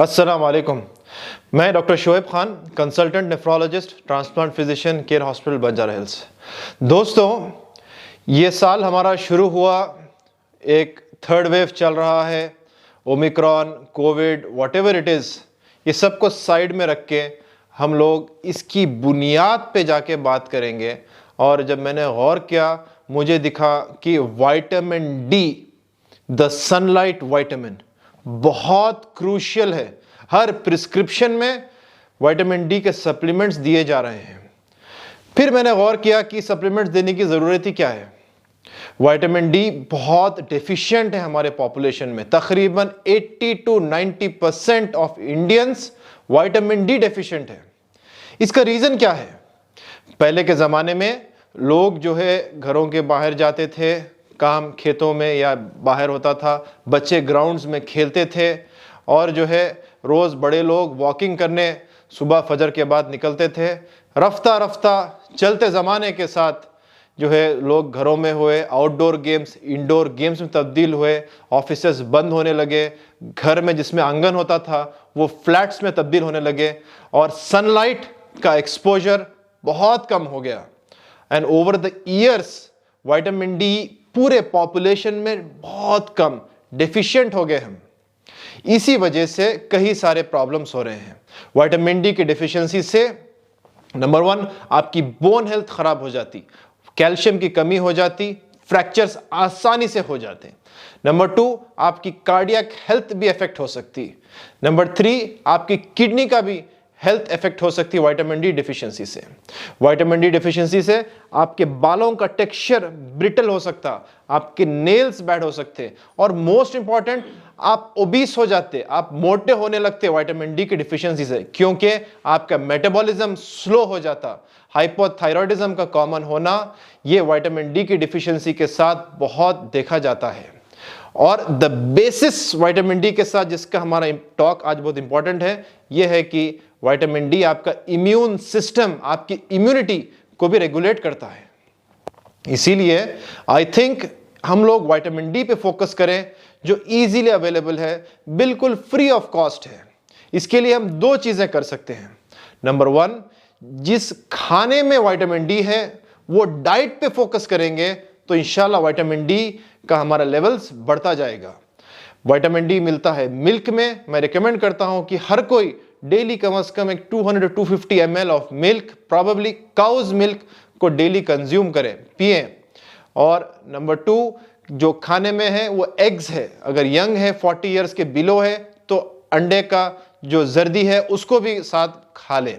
अस्सलाम वालेकुम। मैं doctor Shoaib Khan, consultant nephrologist, transplant physician, care hospital Banjara hills. दोस्तों, ये साल हमारा शुरू हुआ, एक थर्ड वेव चल रहा है, Omicron, Covid, whatever it is, ये सब को साइड में रख के हम लोग इसकी बुनियाद पे जाके बात करेंगे। और जब मैंने गौर किया, मुझे दिखा कि vitamin D, the sunlight vitamin, बहुत क्रूशियल है। हर प्रिस्क्रिप्शन में विटामिन डी के सप्लीमेंट्स दिए जा रहे हैं। फिर मैंने गौर किया कि सप्लीमेंट्स देने की ज़रूरत ही क्या है। विटामिन डी बहुत डेफिशिएंट है हमारे पॉपुलेशन में। तकरीबन 80 to 90% of Indians vitamin D deficient है। इसका रीज़न क्या है? पहले के ज़माने में लोग जो है घरों के बाहर जाते थे, काम खेतों में या बाहर होता था, बच्चे ग्राउंड्स में खेलते थे, और जो है रोज़ बड़े लोग वॉकिंग करने सुबह फजर के बाद निकलते थे। रफ्ता रफ्ता चलते ज़माने के साथ जो है लोग घरों में हुए, आउटडोर गेम्स इंडोर गेम्स में तब्दील हुए, ऑफिसेस बंद होने लगे, घर में जिसमें आंगन होता था वो फ्लैट्स में तब्दील होने लगे, और सनलाइट का एक्सपोजर बहुत कम हो गया। And over the years vitamin D पूरे पॉपुलेशन में बहुत कम डेफिशिएंट हो गए हम। इसी वजह से कई सारे प्रॉब्लम्स हो रहे हैं। विटामिन डी की डेफिशिएंसी से नंबर 1, आपकी बोन हेल्थ खराब हो जाती, कैल्शियम की कमी हो जाती, फ्रैक्चर्स आसानी से हो जाते। नंबर 2, आपकी कार्डियक हेल्थ भी अफेक्ट हो सकती। नंबर 3, आपकी किडनी का भी हेल्थ इफेक्ट हो सकती है विटामिन डी डिफिशियंसी से। विटामिन डी डिफिशियंसी से आपके बालों का टेक्सचर ब्रिटल हो सकता, आपके नेल्स बैड हो सकते, और मोस्ट इंपॉर्टेंट, आप ओबीस हो जाते, आप मोटे होने लगते विटामिन डी की डिफिशियंसी से, क्योंकि आपका मेटाबॉलिज्म स्लो हो जाता। हाइपोथायरॉयडिज्म का कॉमन होना ये विटामिन डी की डिफिशियंसी के साथ बहुत देखा जाता है। और द बेसिस विटामिन डी के साथ जिसका हमारा टॉक आज बहुत इंपॉर्टेंट है, यह है कि विटामिन डी आपका इम्यून सिस्टम, आपकी इम्यूनिटी को भी रेगुलेट करता है। इसीलिए आई थिंक हम लोग विटामिन डी पे फोकस करें, जो इजीली अवेलेबल है, बिल्कुल फ्री ऑफ कॉस्ट है। इसके लिए हम 2 चीजें कर सकते हैं। नंबर 1, जिस खाने में विटामिन डी है वो डाइट पे फोकस करेंगे तो इंशाल्लाह विटामिन डी का हमारा लेवल्स बढ़ता जाएगा। विटामिन डी मिलता है मिल्क में। मैं रिकमेंड करता हूं कि हर कोई डेली कम से कम एक 200 to 250 ml of milk, probably cow's milk को डेली कंज्यूम करें, पिए। और नंबर 2, जो खाने में है वो एग्स है। अगर यंग है, 40 इयर्स के बिलो है, तो अंडे का जो जर्दी है उसको भी साथ खा लें।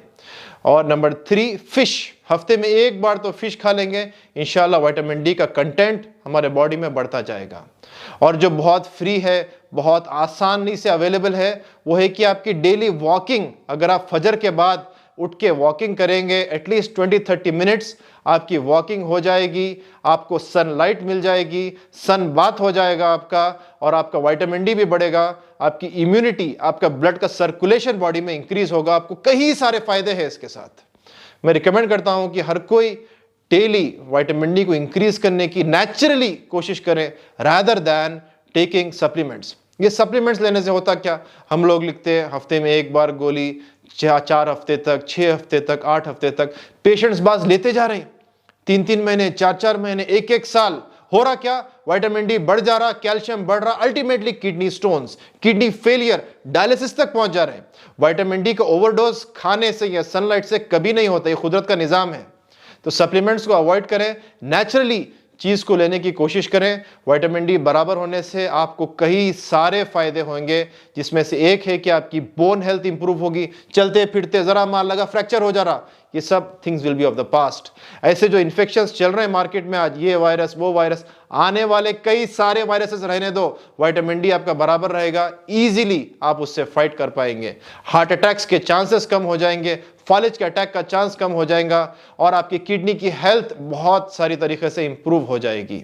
और नंबर 3, फिश। हफ्ते में 1 बार तो फिश खा लेंगे, इंशाल्लाह विटामिन डी का कंटेंट हमारे बॉडी में बढ़ता जाएगा। और जो बहुत फ्री है, बहुत आसानी से अवेलेबल है, वो है कि आपकी डेली वॉकिंग। अगर आप फजर के बाद उठ के वॉकिंग करेंगे, एटलीस्ट 20-30 मिनट्स आपकी वॉकिंग हो जाएगी, आपको सनलाइट मिल जाएगी, सन बाथ हो जाएगा आपका, और आपका विटामिन डी भी बढ़ेगा, आपकी इम्यूनिटी, आपका ब्लड का सर्कुलेशन बॉडी में इंक्रीज होगा। आपको कई सारे फायदे हैं इसके साथ। मैं रिकमेंड करता हूं कि हर कोई डेली विटामिन डी को इंक्रीज करने की नेचुरली कोशिश करें, रादर दैन टेकिंग सप्लीमेंट्स। ये सप्लीमेंट्स लेने से होता क्या, हम लोग लिखते हैं हफ्ते में 1 बार गोली, 4 हफ्ते तक, 6 हफ्ते तक, 8 हफ्ते तक। पेशेंट्स बाज लेते जा रहे हैं 3-3 महीने, 4-4 महीने, 1-1 साल। हो रहा क्या, विटामिन डी बढ़ जा रहा, कैल्शियम बढ़ रहा, ultimately kidney stones, kidney failure, dialysis तक पहुंच जा रहे हैं। विटामिन डी का ओवरडोज खाने से या सनलाइट से कभी नहीं होता, ये कुदरत का निजाम है। तो सप्लीमेंट्स को अवॉइड करें, नेचुरली चीज को लेने की कोशिश करें। विटामिन डी बराबर होने से आपको कई सारे फायदे होंगे, जिसमें से एक है कि आपकी बोन हेल्थ इंप्रूव होगी। चलते फिरते जरा मार लगा, फ्रैक्चर हो जा रहा, ये सब things will be of the past. ऐसे जो इन्फेक्शंस चल रहे हैं मार्केट में आज, ये वायरस वो वायरस, आने वाले कई सारे वायरसेस रहने दो, विटामिन डी आपका बराबर रहेगा, इजीली आप उससे फाइट कर पाएंगे। हार्ट अटैक्स के चांसेस कम हो जाएंगे, फालिज के अटैक का चांस कम हो जाएगा, और आपकी किडनी की हेल्थ बहुत सारी तरीके से इंप्रूव हो जाएगी।